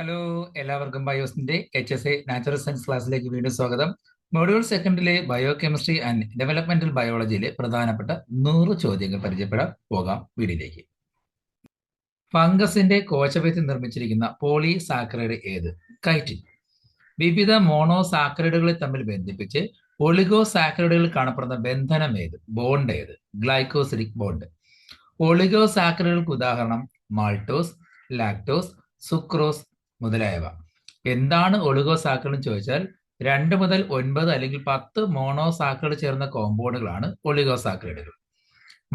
Hello, എല്ലാവർക്കും ബയോസിന്റെ HSA natural science ക്ലാസ്സിലേക്ക് വീണ്ടും സ്വാഗതം. മൊഡ്യൂൾ സെക്കൻഡിലെ ബയോ കെമിസ്ട്രി ആൻഡ് ഡെവലപ്മെന്റൽ ബയോളജിയിലെ പ്രധാനപ്പെട്ട 100 ചോദ്യങ്ങൾ പരിചയപ്പെടാൻ പോകാം വീഡിയോയിലേക്ക്. ഫംഗസിന്റെ കോശഭിത്തി നിർമ്മിച്ചിരിക്കുന്ന പോളിസാക്കറൈഡ് ഏത്? കൈറ്റിൻ. വിവിധ മോണോസാക്കറൈഡുകളെ തമ്മിൽ ബന്ധിപ്പിച്ച് ഒളിഗോസാക്കറൈഡുകളിൽ കാണപ്പെടുന്ന ബന്ധനം ഏത്? ബോണ്ട് ഏത്? Glycosidic bond. ഒളിഗോസാക്കറൈഡുകൾക്ക് ഉദാഹരണം മാൾട്ടോസ്, ലാക്ടോസ്, സുക്രോസ് മുതലായവ. എന്താണ് ഒളിഗോസാക്കറൈഡ് എന്ന് ചോദിച്ചാൽ 2 മുതൽ 9 അല്ലെങ്കിൽ 10 മോണോസാക്കറൈഡ് ചേർന്ന കോമ്പൗണ്ടുകളാണ് ഒളിഗോസാക്കറൈഡുകൾ.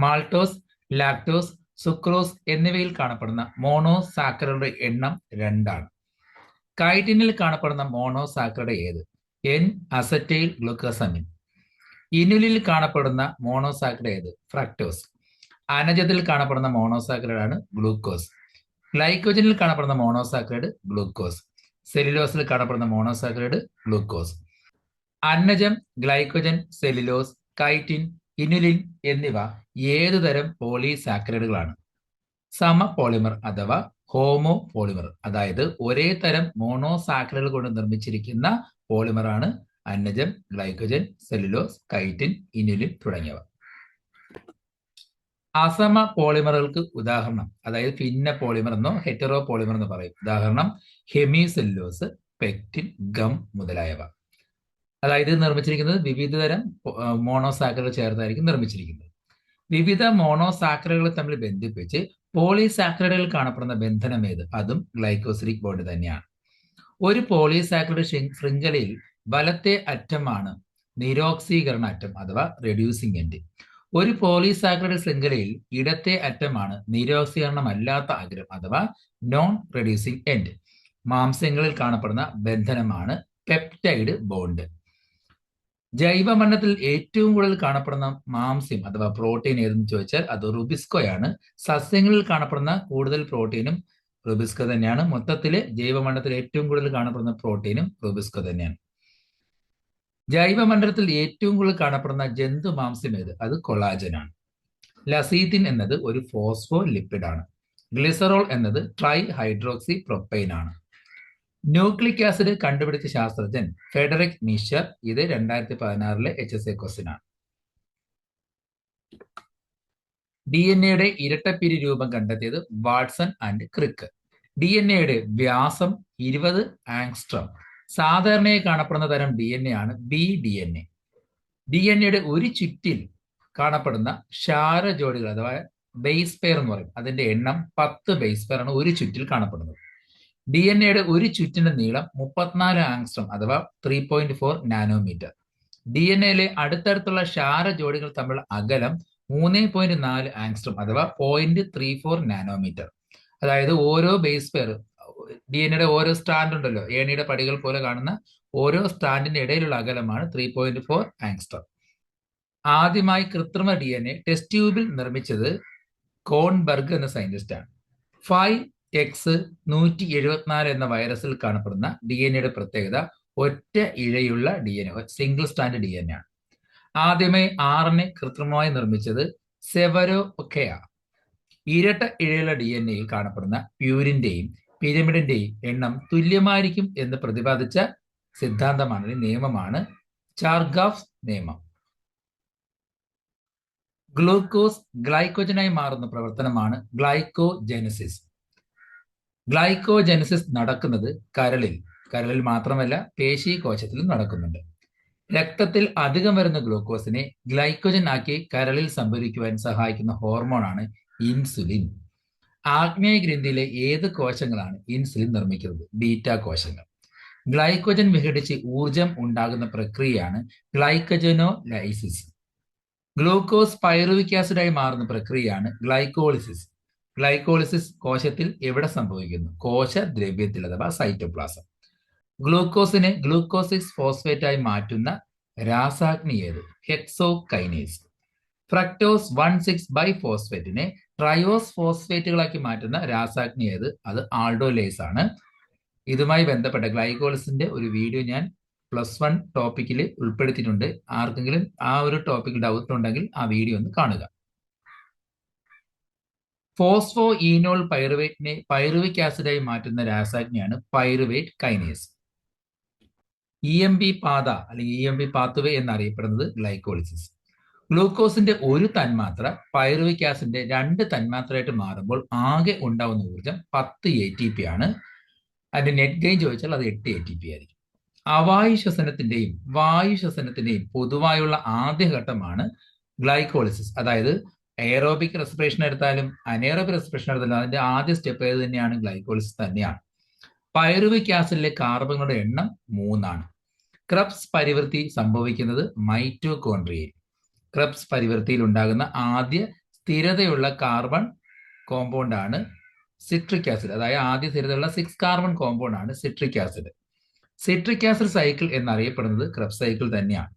മാൾട്ടോസ്, ലാക്ടോസ്, സുക്രോസ് എന്നിവയിൽ കാണപ്പെടുന്ന മോണോസാക്കറൈഡ് എണ്ണം 2 ആണ്. കൈറ്റിനിൽ കാണപ്പെടുന്ന മോണോസാക്കറൈഡ് ഏത്? N acetyl glucosamine. ഇനുലിൽ കാണപ്പെടുന്ന മോണോസാക്കറൈഡ് ഏത്? ഫ്രക്ടോസ്. അനജത്തിൽ കാണപ്പെടുന്ന മോണോസാക്കറൈഡ് ആണ് ഗ്ലൂക്കോസ്. ഗ്ലൈക്കോജനിൽ കാണപ്പെടുന്ന മോണോസാക്കറൈഡ് ഗ്ലൂക്കോസ്. സെല്ലുലോസിൽ കാണപ്പെടുന്ന മോണോസാക്കറൈഡ് ഗ്ലൂക്കോസ്. അന്നജം, ഗ്ലൈക്കോജൻ, സെല്ലുലോസ്, കൈറ്റിൻ, ഇനുലിൻ എന്നിവ ഏതു തരം പോളിസാക്കറൈഡുകളാണ്? സമ പോളിമർ അഥവാ ഹോമോ പോളിമർ, അതായത് ഒരേ തരം മോണോസാക്കറൈഡുകൾ കൊണ്ട് നിർമ്മിച്ചിരിക്കുന്ന പോളിമറാണ് അന്നജം, ഗ്ലൈക്കോജൻ, സെല്ലുലോസ്, കൈറ്റിൻ, ഇനുലിൻ തുടങ്ങിയവ. അസമ പോളിമറുകൾക്ക് ഉദാഹരണം, അതായത് ഭിന്ന പോളിമർ എന്നോ ഹെറ്ററോ പോളിമർ എന്ന് പറയും. ഉദാഹരണം ഹെമി സെല്ലുലോസ്, പെക്റ്റിൻ, ഗം മുതലായവ. അതായത് നിർമ്മിച്ചിരിക്കുന്നത് വിവിധ തരം മോണോസാക്കറൈഡ് ചേർത്തായിരിക്കും നിർമ്മിച്ചിരിക്കുന്നത്. വിവിധ മോണോസാക്കറൈഡുകൾ തമ്മിൽ ബന്ധിപ്പിച്ച് പോളിസാക്കറൈഡുകൾ കാണപ്പെടുന്ന ബന്ധനം ഏത്? അതും ഗ്ലൈക്കോസിഡിക് ബോണ്ട് തന്നെയാണ്. ഒരു പോളിസാക്കറൈഡ് ശൃംഖലയിൽ വലത്തെ അറ്റമാണ് നിരോക്സീകരണ അറ്റം അഥവാ റെഡ്യൂസിംഗ് എൻഡ്. ഒരു പോളിസാക്കറൈഡ് ശൃംഖലയിൽ ഇടത്തെ അറ്റമാണ് നിരോക്സീകരണമല്ലാത്ത അഗ്രം അഥവാ നോൺ റെഡ്യൂസിംഗ് എൻഡ്. മാംസ്യങ്ങളിൽ കാണപ്പെടുന്ന ബന്ധനമാണ് പെപ്റ്റൈഡ് ബോണ്ട്. ജൈവമണ്ഡലത്തിൽ ഏറ്റവും കൂടുതൽ കാണപ്പെടുന്ന മാംസ്യം അഥവാ പ്രോട്ടീൻ ഏതെന്ന് ചോദിച്ചാൽ അത് റുബിസ്കോയാണ്. സസ്യങ്ങളിൽ കാണപ്പെടുന്ന കൂടുതൽ പ്രോട്ടീനും റുബിസ്കോ തന്നെയാണ്. മൊത്തത്തില് ജൈവമണ്ഡലത്തിൽ ഏറ്റവും കൂടുതൽ കാണപ്പെടുന്ന പ്രോട്ടീനും റുബിസ്കോ തന്നെയാണ്. ജൈവമണ്ഡലത്തിൽ ഏറ്റവും കൂടുതൽ കാണപ്പെടുന്ന ജന്തു മാംസ്യം ഏത്? അത് കൊളാജനാണ്. ലസീത്തിൻ എന്നത് ഒരു ഫോസ്ഫോ ലിപ്പിഡ് ആണ്. ഗ്ലിസറോൾ എന്നത് ട്രൈ ഹൈഡ്രോക്സി പ്രൊപ്പൈൻ ആണ്. ന്യൂക്ലിക് ആസിഡ് കണ്ടുപിടിച്ച ശാസ്ത്രജ്ഞൻ ഫെഡറിക് മിഷർ. ഇത് 2016 HSA ക്വസ്റ്റ്യൻ ആണ്. DNA ഇരട്ടപ്പിരി രൂപം കണ്ടെത്തിയത് വാട്സൺ ആൻഡ് ക്രിക്ക്. DNA വ്യാസം 20 ആങ്സ്ട്രം. സാധാരണയായി കാണപ്പെടുന്ന തരം DNA ആണ് BDNA. DNA ഒരു ചുറ്റിൽ കാണപ്പെടുന്ന ക്ഷാര ജോഡികൾ അഥവാ ബേസ് പെയർ എന്ന് പറയും. അതിന്റെ എണ്ണം 10 ബേസ് പെയർ ആണ് ഒരു ചുറ്റിൽ കാണപ്പെടുന്നത്. DNA ഒരു ചുറ്റിന്റെ നീളം 34 ആങ്സ്ട്രം അഥവാ 3.4 നാനോമീറ്റർ. DNA അടുത്തടുത്തുള്ള ക്ഷാര ജോഡികൾ തമ്മിൽ അകലം 3.4 ആങ്സ്ട്രം അഥവാ 0.34 നാനോമീറ്റർ. അതായത് ഓരോ ബേസ് പെയർ DNA ഓരോ സ്റ്റാൻഡ് ഉണ്ടല്ലോ, ഏണിയുടെ പടികൾ പോലെ കാണുന്ന ഓരോ സ്റ്റാൻഡിന്റെ ഇടയിലുള്ള അകലമാണ് 3.4 ആങ്സ്ട്രം. ആദ്യമായി കൃത്രിമ DNA ടെസ്റ്റ് ട്യൂബിൽ നിർമ്മിച്ചത് കോൺബർഗ് എന്ന സയന്റിസ്റ്റ് ആണ്. 5X174 എന്ന വൈറസിൽ കാണപ്പെടുന്ന DNA പ്രത്യേകത ഒറ്റ ഇഴയുള്ള DNA, സിംഗിൾ സ്റ്റാൻഡ് DNA ആണ്. ആദ്യമായി RNA കൃത്രിമമായി നിർമ്മിച്ചത് സെവരോകെയ. ഇരട്ട ഇഴയുള്ള DNAയിൽ കാണപ്പെടുന്ന പ്യൂരിന്റെയും പിരമിഡിന്റെയും എണ്ണം തുല്യമായിരിക്കും എന്ന് പ്രതിപാദിച്ച സിദ്ധാന്തമാണ്, നിയമമാണ് ചാർഗാഫ് നിയമം. ഗ്ലൂക്കോസ് ഗ്ലൈക്കോജനായി മാറുന്ന പ്രവർത്തനമാണ് ഗ്ലൈക്കോജെനസിസ്. ഗ്ലൈക്കോജെനസിസ് നടക്കുന്നത് കരളിൽ മാത്രമല്ല പേശീകോശത്തിലും നടക്കുന്നുണ്ട്. രക്തത്തിൽ അധികം വരുന്ന ഗ്ലൂക്കോസിനെ ഗ്ലൈക്കോജൻ ആക്കി കരളിൽ സംഭരിക്കുവാൻ സഹായിക്കുന്ന ഹോർമോണാണ് ഇൻസുലിൻ. ആഗ്നേയ ഗ്രന്ഥിയിലെ ഏത് കോശങ്ങളാണ് ഇൻസുലിൻ നിർമ്മിക്കുന്നത്? ബീറ്റാ കോശങ്ങൾ. ഗ്ലൈക്കോജൻ വിഘടിച്ച് ഊർജം ഉണ്ടാകുന്ന പ്രക്രിയയാണ് ഗ്ലൈക്കജനോലൈസിസ്. ഗ്ലൂക്കോസ് പൈറുവിക് ആസിഡായി മാറുന്ന പ്രക്രിയയാണ് ഗ്ലൈക്കോളിസിസ്. ഗ്ലൈക്കോളിസിസ് കോശത്തിൽ എവിടെ സംഭവിക്കുന്നു? കോശദ്രവ്യത്തിൽ അഥവാ സൈറ്റോപ്ലാസം. ഗ്ലൂക്കോസിനെ ഗ്ലൂക്കോസിക്സ് ഫോസ്ഫേറ്റായി മാറ്റുന്ന രാസാഗ്നി ഏത്? ഹെക്സോകൈനേസ്. ഫ്രക്ടോസ് 1,6 ബൈഫോസ്ഫേറ്റിനെ ട്രയോസ് ഫോസ്ഫേറ്റുകളാക്കി മാറ്റുന്ന രാസാഗ്നി ഏത്? അത് ആൾഡോലേസ് ആണ്. ഇതുമായി ബന്ധപ്പെട്ട ഗ്ലൈക്കോളിസിന്റെ ഒരു വീഡിയോ ഞാൻ +1 ടോപ്പിക്കിൽ ഉൾപ്പെടുത്തിയിട്ടുണ്ട്. ആർക്കെങ്കിലും ആ ഒരു ടോപ്പിക്കിൽ ഡൗട്ട് ഉണ്ടെങ്കിൽ ആ വീഡിയോ ഒന്ന് കാണുക. ഫോസ്ഫോ ഈനോൾ പൈറുവേറ്റിനെ പൈറുവിക് ആസിഡായി മാറ്റുന്ന രാസാഗ്നിയാണ് പൈറുവേറ്റ് കൈനേസ്. EMP പാത അല്ലെങ്കിൽ EMP പാത്വേ എന്നറിയപ്പെടുന്നത് ഗ്ലൈക്കോളിസിസ്. ഗ്ലൂക്കോസിന്റെ ഒരു തന്മാത്ര പൈറുവിക് ആസിഡിന്റെ 2 തന്മാത്രയായിട്ട് മാറുമ്പോൾ ആകെ ഉണ്ടാവുന്ന ഊർജ്ജം 10 ATP ആണ്. അതിന്റെ നെറ്റ് ഗെയിൻ ചോദിച്ചാൽ അത് 8 ATP ആയിരിക്കും. അവായു ശ്വസനത്തിന്റെയും വായു ശ്വസനത്തിന്റെയും പൊതുവായുള്ള ആദ്യഘട്ടമാണ് ഗ്ലൈക്കോളിസിസ്. അതായത് എയറോബിക് റെസ്പിറേഷൻ എടുത്താലും അനേറോബിക് റെസ്പിറേഷൻ എടുത്താലും അതിന്റെ ആദ്യ സ്റ്റെപ്പ് ഏത് തന്നെയാണ്? ഗ്ലൈക്കോളിസിസ് തന്നെയാണ്. പൈറുവിക് ആസിഡിലെ കാർബണുകളുടെ എണ്ണം 3 ആണ്. ക്രബ്സ് പരിവൃത്തി സംഭവിക്കുന്നത് മൈറ്റോകോൺട്രിയയിൽ. ക്രബ്സ് പരിവൃത്തിയിൽ ഉണ്ടാകുന്ന ആദ്യ സ്ഥിരതയുള്ള കാർബൺ കോമ്പൗണ്ട് ആണ് സിട്രിക് ആസിഡ്. അതായത് ആദ്യ സ്ഥിരതയുള്ള 6 കാർബൺ കോമ്പൗണ്ട് ആണ് citric acid. Citric acid cycle എന്നറിയപ്പെടുന്നത് ക്രബ്സ് സൈക്കിൾ തന്നെയാണ്.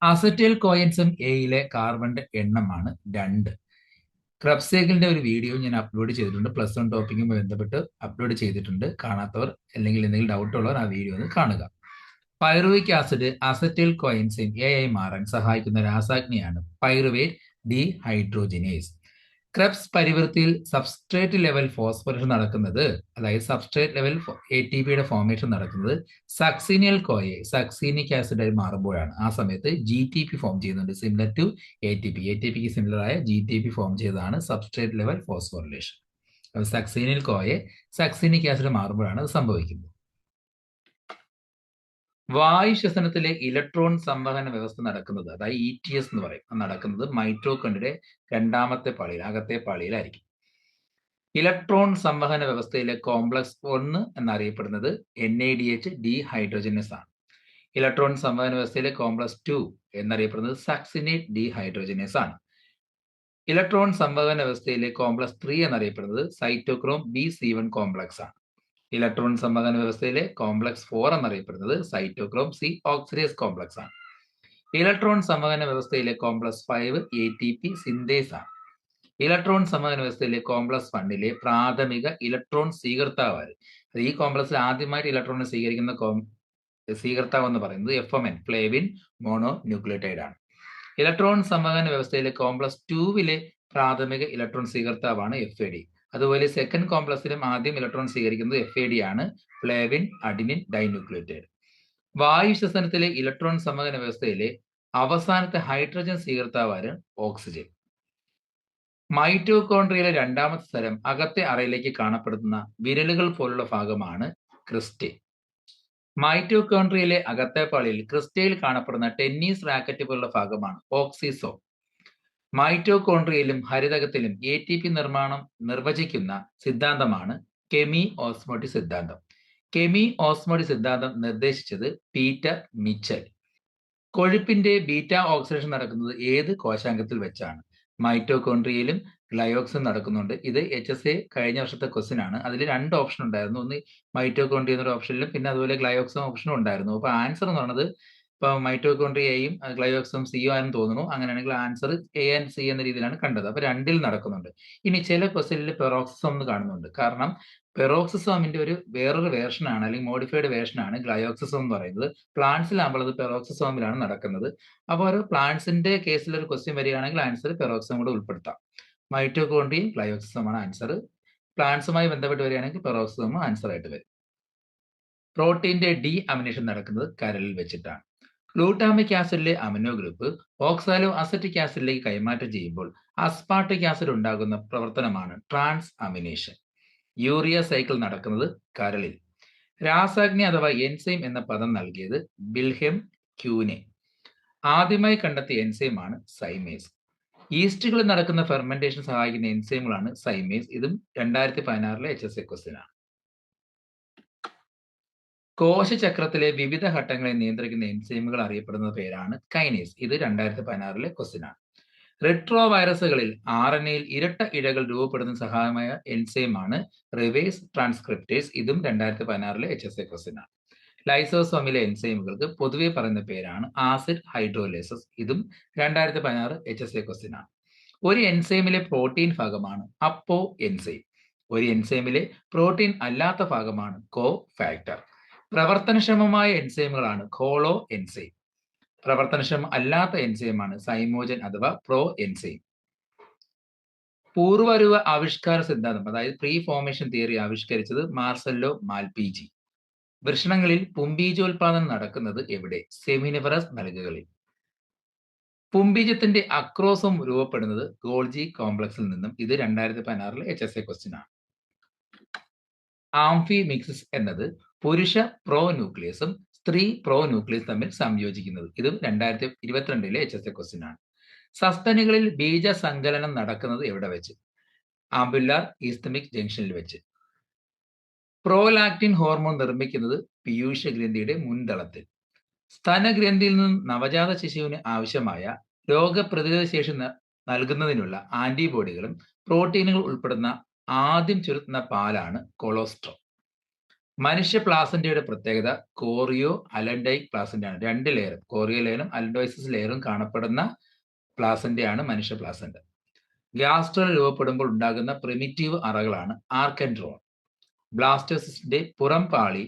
അസറ്റൈൽ കോഎൻസം എയിലെ കാർബണിന്റെ എണ്ണമാണ് 2. ക്രബ്സ് സൈക്കിളിന്റെ ഒരു വീഡിയോ ഞാൻ അപ്ലോഡ് ചെയ്തിട്ടുണ്ട്, +1 ടോപ്പിക്കുമായി ബന്ധപ്പെട്ട് അപ്ലോഡ് ചെയ്തിട്ടുണ്ട്. കാണാത്തവർ അല്ലെങ്കിൽ എന്തെങ്കിലും ഡൗട്ട് ഉള്ളവർ ആ വീഡിയോ ഒന്ന് കാണുക. Pyruvic acid acetyl coenzyme A ആയി മാറാൻ സഹായിക്കുന്ന രാസാഗ്നിയാണ് പൈറുവേറ്റ് ഡീഹൈഡ്രോജിനേസ്. ക്രബ്സ് പരിവൃത്തിയിൽ സബ്സ്ട്രേറ്റ് ലെവൽ ഫോസ്ഫോറേഷൻ നടക്കുന്നത്, അതായത് സബ്സ്ട്രേറ്റ് ലെവൽ ATPയുടെ ഫോർമേഷൻ നടക്കുന്നത് സക്സീനിയൽ കോയെ സക്സീനിക് ആസിഡായി മാറുമ്പോഴാണ്. ആ സമയത്ത് GTP ഫോം ചെയ്യുന്നുണ്ട്, സിമിലർ ടു ATP. ATPക്ക് സിമിലർ ആയ GTP ഫോം ചെയ്തതാണ് സബ്സ്ട്രേറ്റ് ലെവൽ ഫോസ്ഫോറിലേഷൻ. സക്സീനിയൽ കോയെ സക്സീനിക് ആസിഡ് മാറുമ്പോഴാണ് അത് സംഭവിക്കുന്നത്. വായു ശ്വസനത്തിലെ ഇലക്ട്രോൺ സംവഹന വ്യവസ്ഥ നടക്കുന്നത്, അതായത് ETS എന്ന് പറയും, നടക്കുന്നത് മൈറ്റോകോൺട്രിയയുടെ 2ാമത്തെ പാളിയിൽ, അകത്തെ പാളിയിലായിരിക്കും. ഇലക്ട്രോൺ സംവഹന വ്യവസ്ഥയിലെ കോംപ്ലക്സ് 1 എന്നറിയപ്പെടുന്നത് NADH ഡീഹൈഡ്രോജനസ് ആണ്. ഇലക്ട്രോൺ സംവഹന വ്യവസ്ഥയിലെ കോംപ്ലക്സ് 2 എന്നറിയപ്പെടുന്നത് സക്സിനേറ്റ് ഡീഹൈഡ്രോജനസ് ആണ്. ഇലക്ട്രോൺ സംവഹന വ്യവസ്ഥയിലെ കോംപ്ലക്സ് 3 എന്നറിയപ്പെടുന്നത് സൈറ്റോക്രോം BC1 കോംപ്ലക്സ് ആണ്. ഇലക്ട്രോൺ സംവഹന വ്യവസ്ഥയിലെ കോംപ്ലക്സ് 4 എന്നറിയപ്പെടുന്നത് സൈറ്റോക്രോം C ഓക്സിഡേസ് കോംപ്ലക്സ് ആണ്. ഇലക്ട്രോൺ സംവഹന വ്യവസ്ഥയിലെ കോംപ്ലക്സ് 5 ATP സിന്തേസ് ആണ്. ഇലക്ട്രോൺ സംവഹന വ്യവസ്ഥയിലെ കോംപ്ലക്സ് 1ലെ പ്രാഥമിക ഇലക്ട്രോൺ സ്വീകർത്താവ്, ഈ കോംപ്ലക്സിൽ ആദ്യമായിട്ട് ഇലക്ട്രോണിനെ സ്വീകരിക്കുന്ന സ്വീകർത്താവ് എന്ന് പറയുന്നത് FMN ഫ്ലേവിൻ മോണോ ന്യൂക്ലിയോടൈഡ് ആണ്. ഇലക്ട്രോൺ സംവഹന വ്യവസ്ഥയിലെ കോംപ്ലക്സ് 2ലെ പ്രാഥമിക ഇലക്ട്രോൺ സ്വീകർത്താവാണ് FAD. അതുപോലെ സെക്കൻഡ് കോംപ്ലക്സിലും ആദ്യം ഇലക്ട്രോൺ സ്വീകരിക്കുന്നത് FAD ആണ്, ഫ്ലേവിൻ അഡിനിൻ ഡൈന്യൂക്ലിയോടൈഡ്. വായു ശ്വസനത്തിലെ ഇലക്ട്രോൺ സംവഹന വ്യവസ്ഥയിലെ അവസാനത്തെ ഹൈഡ്രജൻ സ്വീകർത്താവാണ് ഓക്സിജൻ. മൈറ്റോകോൺട്രിയയിലെ 2ാമത്തെ സ്ഥലം അകത്തെ അറയിലേക്ക് കാണപ്പെടുന്ന വിരലുകൾ പോലുള്ള ഭാഗമാണ് ക്രിസ്റ്റേ. മൈറ്റോകോൺട്രിയയിലെ അകത്തെ പാളിയിൽ ക്രിസ്റ്റയിൽ കാണപ്പെടുന്ന ടെന്നീസ് റാക്കറ്റ് പോലുള്ള ഭാഗമാണ് ഓക്സിസോം. മൈറ്റോകോൺട്രിയയിലും ഹരിതകത്തിലും ATP നിർമ്മാണം നിർവചിക്കുന്ന സിദ്ധാന്തമാണ് കെമി ഓസ്മോട്ടിക് സിദ്ധാന്തം. കെമി ഓസ്മോട്ടിക് സിദ്ധാന്തം നിർദ്ദേശിച്ചത് പീറ്റർ മിച്ചൽ. കൊഴുപ്പിന്റെ ബീറ്റ ഓക്സിഡേഷൻ നടക്കുന്നത് ഏത് കോശാംഗത്തിൽ വെച്ചാണ്? മൈറ്റോകോൺട്രിയയിലും ഗ്ലയോക്സും നടക്കുന്നുണ്ട്. ഇത് HSA കഴിഞ്ഞ വർഷത്തെ ക്വസ്റ്റ്യൻ ആണ്. അതിൽ 2 ഓപ്ഷൻ ഉണ്ടായിരുന്നു, ഒന്ന് മൈറ്റോകോൺട്രിയ എന്നൊരു ഓപ്ഷനിലും പിന്നെ അതുപോലെ ഗ്ലയോക്സും ഓപ്ഷനും ഉണ്ടായിരുന്നു. അപ്പൊ ആൻസർ എന്ന് പറയുന്നത് ഇപ്പൊ മൈറ്റോകോൺട്രിയയും ഗ്ലയോക്സും സിയോ ആണെന്ന് തോന്നുന്നു. അങ്ങനെയാണെങ്കിൽ ആൻസർ A and C എന്ന രീതിയിലാണ് കണ്ടത്. അപ്പൊ 2ൽ നടക്കുന്നുണ്ട്. ഇനി ചില ക്വസ്റ്റ്യനിൽ പെറോക്സിസം എന്ന് കാണുന്നുണ്ട്. കാരണം പെറോക്സിസോമിന്റെ വേറൊരു വേർഷൻ ആണ്, അല്ലെങ്കിൽ മോഡിഫൈഡ് വേർഷൻ ആണ് ഗ്ലയോക്സിസം എന്ന് പറയുന്നത്. പ്ലാന്റ്സിലാകുമ്പോൾ അത് പെറോക്സിസോമിലാണ് നടക്കുന്നത്. അപ്പോൾ ഒരു പ്ലാന്റ്സിന്റെ കേസിൽ ഒരു ക്വസ്റ്റ്യൻ വരികയാണെങ്കിൽ ആൻസർ പെറോക്സിസം കൂടെ ഉൾപ്പെടുത്താം. മൈറ്റോകോൺട്രിയയും ഗ്ലയോക്സിസമാണ് ആൻസർ. പ്ലാന്റ്സുമായി ബന്ധപ്പെട്ട് വരികയാണെങ്കിൽ പെറോക്സിസം ആൻസർ ആയിട്ട് വരും. പ്രോട്ടീന്റെ ഡി അമിനേഷൻ നടക്കുന്നത് കരളിൽ വെച്ചിട്ടാണ്. ഗ്ലൂട്ടാമിക് ആസിഡിലെ അമിനോ ഗ്രൂപ്പ് ഓക്സാലോ അസറ്റിക് ആസിഡിലേക്ക് കൈമാറ്റം ചെയ്യുമ്പോൾ അസ്പാർട്ടിക് ആസിഡ് ഉണ്ടാകുന്ന പ്രവർത്തനമാണ് ട്രാൻസ് അമിനേഷൻ. യൂറിയ സൈക്കിൾ നടക്കുന്നത് കരളിൽ. രാസാഗ്നി അഥവാ എൻസൈം എന്ന പദം നൽകിയത് ബിൽഹെം ക്യൂനെ. ആദ്യമായി കണ്ടെത്തിയ എൻസൈമാണ് സൈമേസ്. ഈസ്റ്റുകളിൽ നടക്കുന്ന ഫെർമെന്റേഷൻ സഹായിക്കുന്ന എൻസൈമുകളാണ് സൈമേസ്. ഇതും 2016 HSA ക്വസ്റ്റ്യൻ ആണ്. കോശചക്രത്തിലെ വിവിധ ഘട്ടങ്ങളെ നിയന്ത്രിക്കുന്ന എൻസൈമുകൾ അറിയപ്പെടുന്ന പേരാണ് കൈനേസ്. ഇത് 2016 ക്വസ്റ്റ്യൻ ആണ്. റെട്രോ വൈറസുകളിൽ RNAയിൽ ഇരട്ട ഇഴകൾ രൂപപ്പെടുന്ന സഹായമായ എൻസൈമാണ് റിവേഴ്സ് ട്രാൻസ്ക്രിപ്റ്റേസ്. ഇതും 2016 HSA ക്വസ്റ്റ്യൻ ആണ്. ലൈസോസോമിലെ എൻസൈമുകൾക്ക് പൊതുവെ പറയുന്ന പേരാണ് ആസിഡ് ഹൈഡ്രോലേസസ്. ഇതും 2016 HSA ക്വസ്റ്റ്യൻ ആണ്. ഒരു എൻസൈമിലെ പ്രോട്ടീൻ ഭാഗമാണ് അപ്പോ എൻസൈം. ഒരു എൻസൈമിലെ പ്രോട്ടീൻ അല്ലാത്ത ഭാഗമാണ് കോ ഫാക്ടർ. പ്രവർത്തനക്ഷമമായ എൻസൈമുകളാണ് കോളോ എൻസൈം. പ്രവർത്തനക്ഷമം അല്ലാത്ത എൻസൈമാണ് സൈമോജൻ അഥവാ പ്രോ എൻസൈം. പൂർവ്വരൂപ ആവിഷ്കാര സിദ്ധാന്തം അതായത് പ്രീ ഫോർമേഷൻ തിയറി ആവിഷ്കരിച്ചത് മാർസെല്ലോ മാൽപീജി. വൃഷണങ്ങളിൽ പുംബീജോൽപാദനം നടക്കുന്നത് എവിടെ? സെമിനിഫറസ് നൽകുകളിൽ. പുംബീജത്തിന്റെ അക്രോസോം രൂപപ്പെടുന്നത് ഗോൾജി കോംപ്ലക്സിൽ നിന്നും. ഇത് 2016 HSA ക്വസ്റ്റ്യൻ ആണ്. ആംഫിമിക്സിസ് എന്നത് പുരുഷ പ്രോന്യൂക്ലിയസും സ്ത്രീ പ്രോന്യൂക്ലിയസ് തമ്മിൽ സംയോജിക്കുന്നത്. ഇതും 2022 HSA ക്വസ്റ്റ്യൻ ആണ്. സസ്തനികളിൽ ബീജസങ്കലനം നടക്കുന്നത് എവിടെ വെച്ച്? ആംബുലാർ ഈസ്തമിക് ജംഗ്ഷനിൽ വെച്ച്. പ്രോലാക്റ്റിൻ ഹോർമോൺ നിർമ്മിക്കുന്നത് പീയൂഷ ഗ്രന്ഥിയുടെ മുൻതളത്തിൽ. സ്തനഗ്രന്ഥിയിൽ നിന്നും നവജാത ശിശുവിന് ആവശ്യമായ രോഗപ്രതിരോധ ശേഷി നൽകുന്നതിനുള്ള ആന്റിബോഡികളും പ്രോട്ടീനുകൾ ഉൾപ്പെടുന്ന ആദ്യം ചുരുത്തുന്ന പാലാണ് കൊളോസ്ട്രം. മനുഷ്യ പ്ലാസന്റയുടെ പ്രത്യേകത കോറിയോ അലൻഡൈക് പ്ലാസന്റയാണ്. 2 ലെയറും കോറിയോ ലെയറും അലൻഡോയ്സിസ് ലെയറും കാണപ്പെടുന്ന പ്ലാസന്റയാണ് മനുഷ്യ പ്ലാസന്റ്. ഗ്യാസ്ട്രൽ രൂപപ്പെടുമ്പോൾ ഉണ്ടാകുന്ന പ്രിമിറ്റീവ് അറകളാണ് ആർക്കൻഡ്രോൺ. ബ്ലാസ്റ്റോസിസ്റ്റിന്റെ പുറം പാളി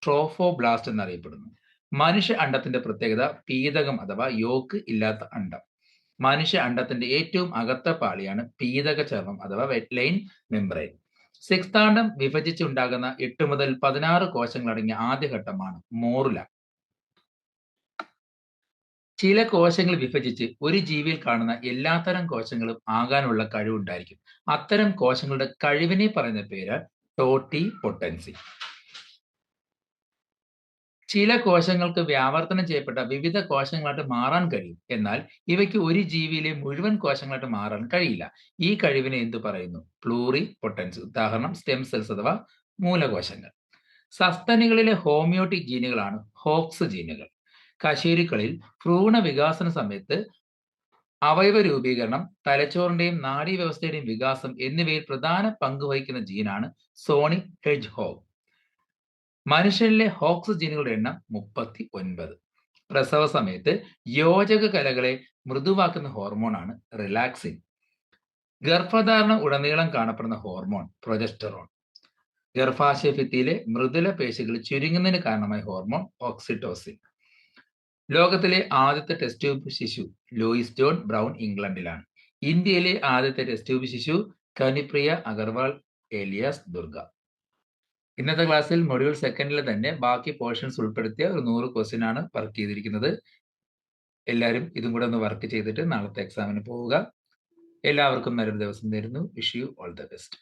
ട്രോഫോബ്ലാസ്റ്റ് എന്നറിയപ്പെടുന്നു. മനുഷ്യ അണ്ഡത്തിന്റെ പ്രത്യേകത പീതകം അഥവാ യോക്ക് ഇല്ലാത്ത അണ്ഡം. മനുഷ്യ അണ്ഡത്തിന്റെ ഏറ്റവും അകത്ത പാളിയാണ് പീതക ചർമ്മം അഥവാ വെറ്റ്ലൈൻ മെംബ്രെയിൻ. സിക്താണ്ഡം വിഭജിച്ചുണ്ടാകുന്ന 8 മുതൽ 16 കോശങ്ങളടങ്ങിയ ആദ്യഘട്ടമാണ് മോറുല. ചില കോശങ്ങൾ വിഭജിച്ച് ഒരു ജീവിയിൽ കാണുന്ന എല്ലാത്തരം കോശങ്ങളും ആകാനുള്ള കഴിവുണ്ടായിരിക്കും. അത്തരം കോശങ്ങളുടെ കഴിവിനെ പറയുന്ന പേര് ടോട്ടി പൊട്ടൻസി. ചില കോശങ്ങൾക്ക് വ്യാവർത്തനം ചെയ്യപ്പെട്ട വിവിധ കോശങ്ങളായിട്ട് മാറാൻ കഴിയും. എന്നാൽ ഇവയ്ക്ക് ഒരു ജീവിയിലെ മുഴുവൻ കോശങ്ങളായിട്ട് മാറാൻ കഴിയില്ല. ഈ കഴിവിനെ എന്തു പറയുന്നു? Pluri potency. ഉദാഹരണം സ്റ്റെം സെൽസ് അഥവാ മൂലകോശങ്ങൾ. സസ്തനികളിലെ ഹോമിയോട്ടിക് ജീനുകളാണ് ഹോക്സ് ജീനുകൾ. കശേരുക്കളിൽ ഭ്രൂണ വികാസന സമയത്ത് അവയവ രൂപീകരണം, തലച്ചോറിന്റെയും നാഡീവ്യവസ്ഥയുടെയും വികാസം എന്നിവയിൽ പ്രധാന പങ്ക് വഹിക്കുന്ന ജീനാണ് സോണിക് ഹെഡ്ജ്ഹോഗ്. മനുഷ്യനിലെ ഹോക്സ് ജീനുകളുടെ എണ്ണം 39. പ്രസവ സമയത്ത് യോജക കലകളെ മൃദുവാക്കുന്ന ഹോർമോണാണ് റിലാക്സിൻ. ഗർഭധാരണം ഉടനീളം കാണപ്പെടുന്ന ഹോർമോൺ പ്രൊജസ്റ്ററോൺ. ഗർഭാശയ ഭിത്തിയിലെ മൃദുല പേശികൾ ചുരുങ്ങുന്നതിന് കാരണമായ ഹോർമോൺ ഓക്സിറ്റോസിൻ. ലോകത്തിലെ ആദ്യത്തെ ടെസ്റ്റ് ട്യൂബ് ശിശു ലൂയിസ് ജോൺ ബ്രൗൺ ഇംഗ്ലണ്ടിലാണ്. ഇന്ത്യയിലെ ആദ്യത്തെ ടെസ്റ്റ് ട്യൂബ് ശിശു കനിപ്രിയ അഗർവാൾ ഏലിയാസ് ദുർഗ. ഇന്നത്തെ ക്ലാസ്സിൽ മൊഡ്യൂൾ 2 തന്നെ ബാക്കി പോർഷൻസ് ഉൾപ്പെടുത്തിയ ഒരു 100 ക്വസ്റ്റ്യൻ ആണ് വർക്ക് ചെയ്തിരിക്കുന്നത്. എല്ലാവരും ഇതും കൂടെ ഒന്ന് വർക്ക് ചെയ്തിട്ട് നാളത്തെ എക്സാമിന് പോവുക. എല്ലാവർക്കും നല്ലൊരു ദിവസം നേരുന്നു. Wish you all the best.